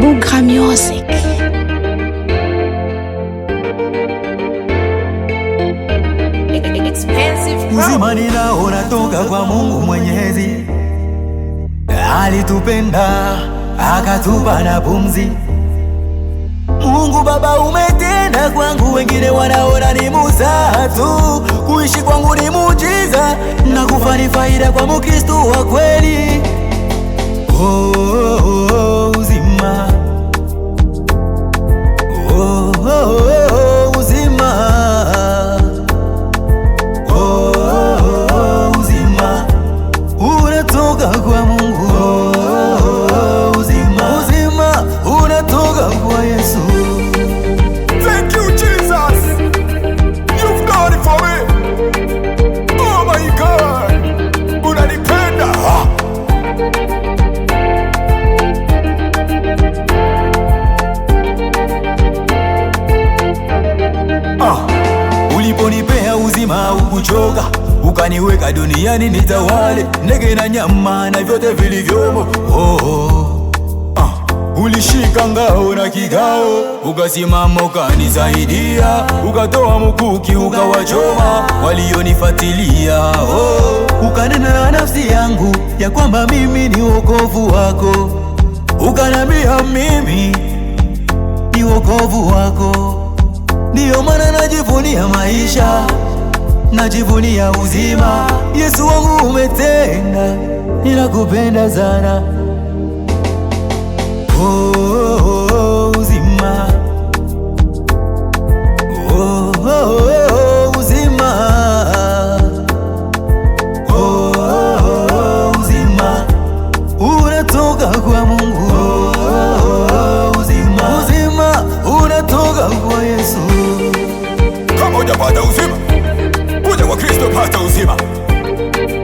Bugra Music. Uzima ninao unatoka kwa Mungu Mwenyezi, alitupenda akatupa na pumzi. Mungu Baba umetenda kwangu, wengine wanaona ni mzaha tu. Kuishi kwangu ni muujiza, na kufa ni faida kwa Mkristo wa kweli. Oh, oh, oh, uzima. Oh, oh, oh, uzima. Oh, oh, oh, uzima unatoka kwa Mungu. Oh, oh, uzima. Uzima unatoka kwa Yesu. Thank you, Jesus. You've done it for me. Oh my God. Unanipenda. Uliponipea uzima ukuchoka, ukaniweka duniani nitawale ndege na nyama na vyote vilivyomo. Ulishika ngao na kigao, ukasimama ukanisaidia, ukatoa mkuki ukawachoma walionifuatilia. Ukanena na nafsi yangu ya kwamba mimi ni wokovu wako, ukanambia mimi ni wokovu wako. Ndiyo maana najivunia maisha, najivunia uzima. Yesu wangu umetenda, ninakupenda sana. Oh, oh, oh, uzima. Oh, oh, oh, uzima. Oh, oh, oh, uzima unatoka kwa Mungu. Oh, oh, oh, uzima. Uzima unatoka kwa Yesu. Kama hujapata uzima, kuja kwa Kristo pata uzima.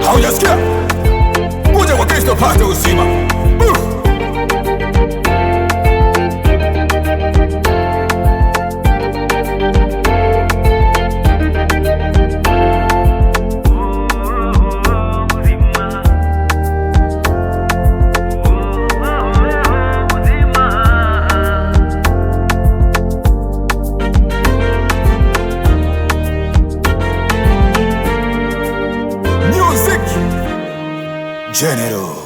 Haujasikia? Kuja kwa Kristo pata uzima. Music General.